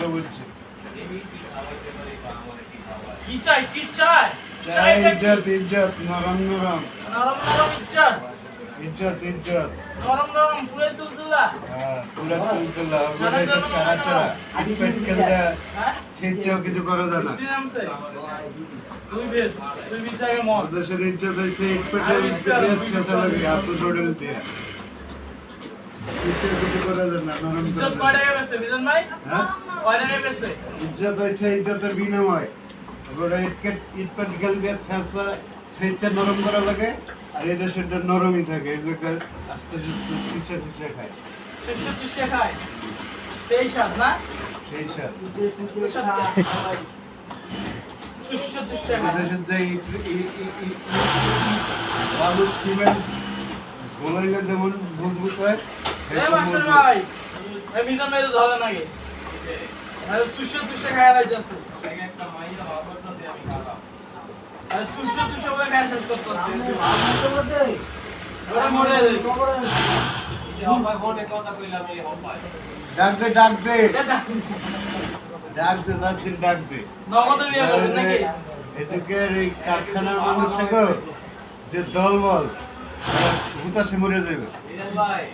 বুঝতে বুঝছি কি চাই কি চাই চাই ইজ্জত ইজ্জত নরম নরম নরম নরম ইজ্জত ইজ্জত ইজ্জত নরম নরম পুরে তুলতুলা হ্যাঁ পুরা তুলতুলা ওগুলো চারা চারা পেট খেলতে ছিঁচেও কিছু করা যায় না শ্রীরাম সে তুই বেশ তুই বিচারে মত দেশের ইজ্জত হয়েছে ইট পেটের দিয়ে ছেঁচা লাগে হাত শরীর দিয়ে কিছু করা যায় না নরম ইজ্জত কয় টাকা বেছে বিজন ভাই হ্যাঁ কয় টাকা বেছে ইজ্জত হয়েছে ইজ্জতের বিনিময় ওগুলো ইট পেট গেল দিয়ে ছেঁচা নরম করা লাগে আর এই দেশেরটা নরমই থাকে এই লোকের আস্তে আস্তে চিসে চিসে খায় শিশু চিশে খায় সেই স্বাদ না সেই সাথ শিশু চিশে খায় দেশের যে বালু সিমেন্ট গোলাইলে যেমন বুঝবুঝ হয় এ মাস্টার ভাই এ বিজন ভাই ধরে নাকি আরে শিশু চিশে খায় রাইতাছে একটা মাইয়া হবটা দিয়ে আমি খারাপ আরে শিশু চিশে বলে খায় শেষ করতেছে ওরা মরে রে এই হবাই ফোনে কথা কইলাম এই হবাই ডাক দে ডাক দে ডাক দে ডাক দে নগদ বিয়ে করবেন নাকি এদিকের এই কারখানার মানুষকে যে দলবল হুতাশে মরে যাবে ভাই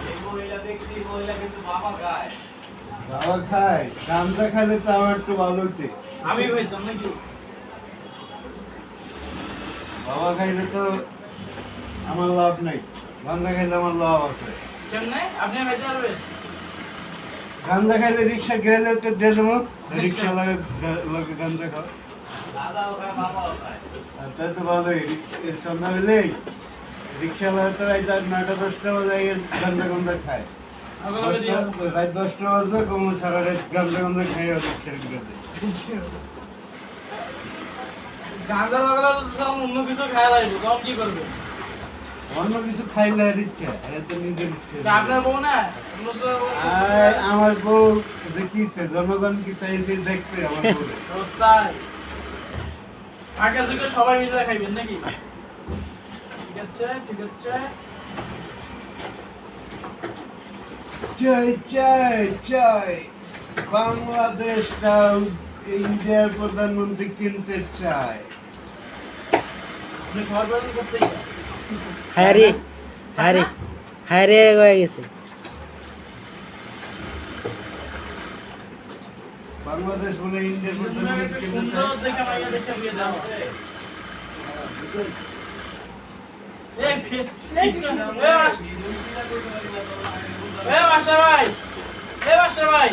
এই মহিলা দেখছি মহিলা কিন্তু বাবা খায় বাবা খায় গামজা খাইলে তো আমার একটু ভালো হইতে আমি ভাই তো নাকি বাবা খাইলে তো আমার লাভ নাই গাঞ্জা খাইলে আমার লাভ আছে কেমনে আপনি খাইতে পারবেন গাঞ্জা খাইলে রিক্সা গ্যারেজে তো দিয়ে দেবো রিক্সা লাগে গাঞ্জা খাও দাদাও খায় বাবাও খায় আর তাই তো ভালোই সন্ধ্যা হলেই রিক্সা লাগে তো এই 9টা 10টা বাজে গাঞ্জা গাঞ্জা খায় রাত 10টা বাজবে কম সারা রাত গাঞ্জা গাঞ্জা খাই রিক্সার গ্যারেজে গাঁজা লাগালে তো অন্য কিছু খাওয়া লাগবে তখন কি করবে অন্য কিছু খাইলে আর ইচ্ছে এত নিজের ইচ্ছে আপনার বউ না আর আমার বউ দেখিছে জনগণ কি চাইছে দেখতে আমার বউ তাই আগে থেকে সবাই মিলে খাইবেন নাকি ঠিক আছে ঠিক আছে চাই চাই চাই বাংলাদেশটা ইন্ডিয়ার প্রধানমন্ত্রী কিনতে চায় আপনি খাওয়ার পর করতে হায়রে হায়রে হায়রে হয়ে গেছে বাংলাদেশ বলে ইন্ডিয়ার প্রধানমন্ত্রী কিনতে চায় সুন্দর দেখে মাইয়া দেখে বিয়ে দাও এই মাস্টার ভাই